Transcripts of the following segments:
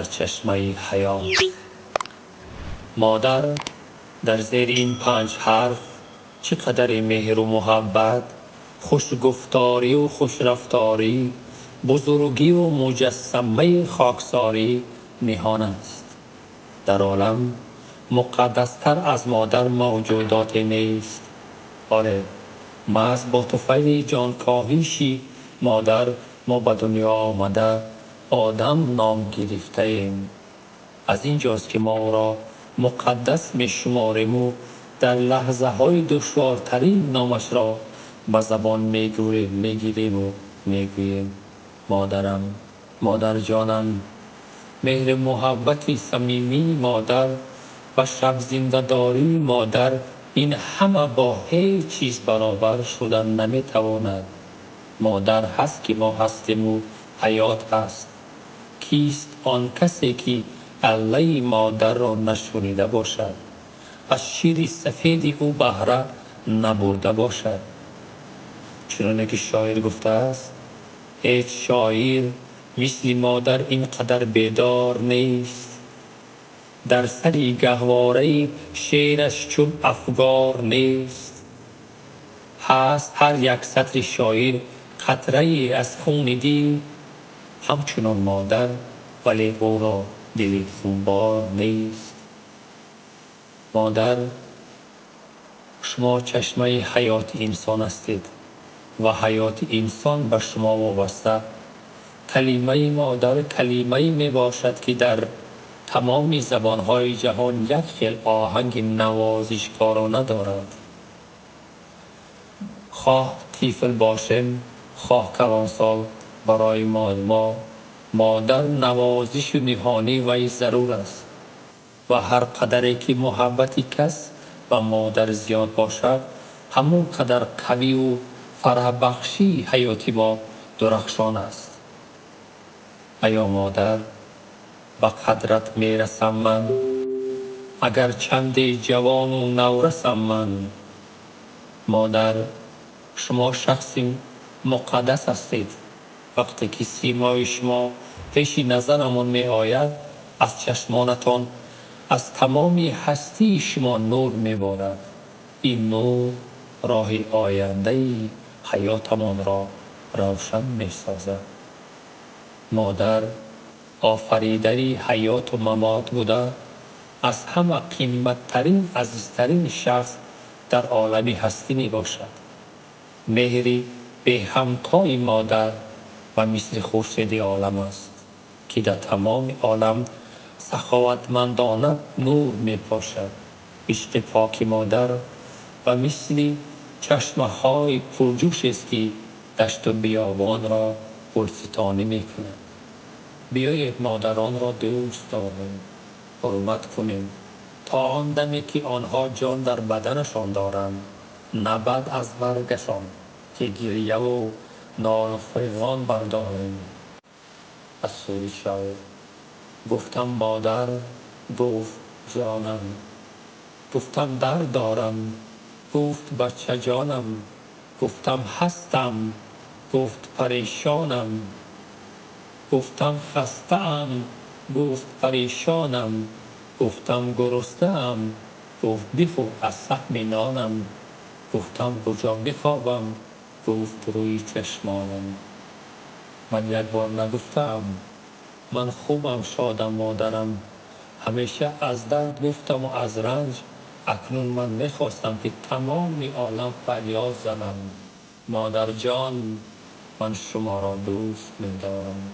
سرچشمه حیات. مادر در زیر این 5 حرف چقدر مهر و محبت، خوش گفتاری و خوش رفتاری، بزرگی و مجسمه خاکساری نهان است. در عالم مقدستر از مادر موجودات نیست. آره، محض با طفیل جانکاهیشی مادر ما به دنیا آمده آدم نام گرفته ایم. از اینجاست که ما را مقدس می شماریم و در لحظه های دشوارترین نامش را به زبان میگیریم و میگوییم مادرم، مادر جانم. مهر محبتی صمیمی مادر و شب زنده داری مادر، این همه با هیچ چیز برابر شدن نمیتواند. مادر هست که ما هستیم و حیات هست. کیست آن کسی که عله مادر را نشنیده باشد، از شیر سفید او بهره نبرده باشد؟ چنانه که شاعر گفته است، هیچ شاعر مثل مادر اینقدر بیدار نیست. در سری گهواره شعرش چون افگار نیست. هست هر یک سطر شاعر قطره از خون دل، همچنان مادر ولی او را دل خونبار نیست. مادر، شما چشمه حیات انسان هستید و حیات انسان به شما وابسته. کلمه مادر کلمه‌ای می باشد که در تمام زبانهای جهان یک خیل آهنگ نوازشکارانه دارد. خواه طفل باشیم خواه کلانسال، برای ما مادر نوازش نهانی و ضرور است. و هر قدری که محبت کس به مادر زیاد باشد، همون قدر قوی و فرح بخشی حیات ما درخشان است. ایا مادر، به قدرت میرسم من، اگر چند جوان و نورسم من. مادر، شما شخصی مقدس هستید. وقتی که سیمای شما پیش نظرمان می آید، از چشمانتان از تمامی هستی شما نور می بارد. این نور راه آینده حیاتمان را روشن می سازد. مادر آفریدری حیات و ممات بوده، از همه قیمتترین عزیزترین شخص در عالم هستی می باشد. مهری به همتای مادر و مثل خورشید عالم است که در تمام عالم سخاوتمندانه نور می پاشد. عشق پاک مادر و مثل چشمه های پرجوش است که دشت و بیابان را پرستانی می کند. بیایید مادران را دوست داریم، حرمت کنیم تا آن دمی که آنها جان در بدنشان دارند، نه بعد از مرگشان که گریه و ناله فریاد برداریم. از سوی شاعر: گفتم مادر، گفت جانم. گفتم درد دارم، گفت بچه جانم. گفتم هستم، گفت پریشانم. گفتم خسته‌ام، گفت پریشانم. گفتم گرسنه‌ام، گفت بخور از سهم نانم. گفتم کجا بخوابم، گفت روی چشمانم. من یک بار نگفتم من خوبم شادم مادرم. همیشه از درد گفتم و از رنج. اکنون من میخواستم که تمام عالم فریاد زنم: مادر جان، من شما را دوست می‌دارم.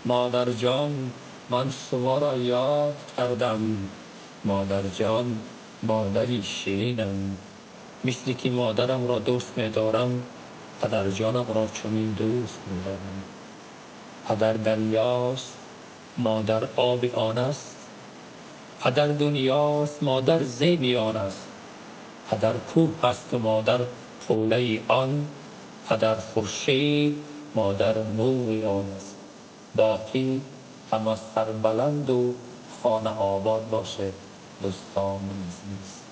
مادر جان، من شما را یاد کردم. مادر جان، مادری شیرینم. مثل که مادرم را دوست می‌دارم، پدر جانم را چنین دوست می‌دارم. پدر دریاست، مادر آب آن است. پدر دنیاست، مادر زیب آن است. پدر کوه است و مادر حوله آن. پدر خورشید، مادر نور آن است. باقی همه سربلند و خانه آباد باشه دوستان عزیز.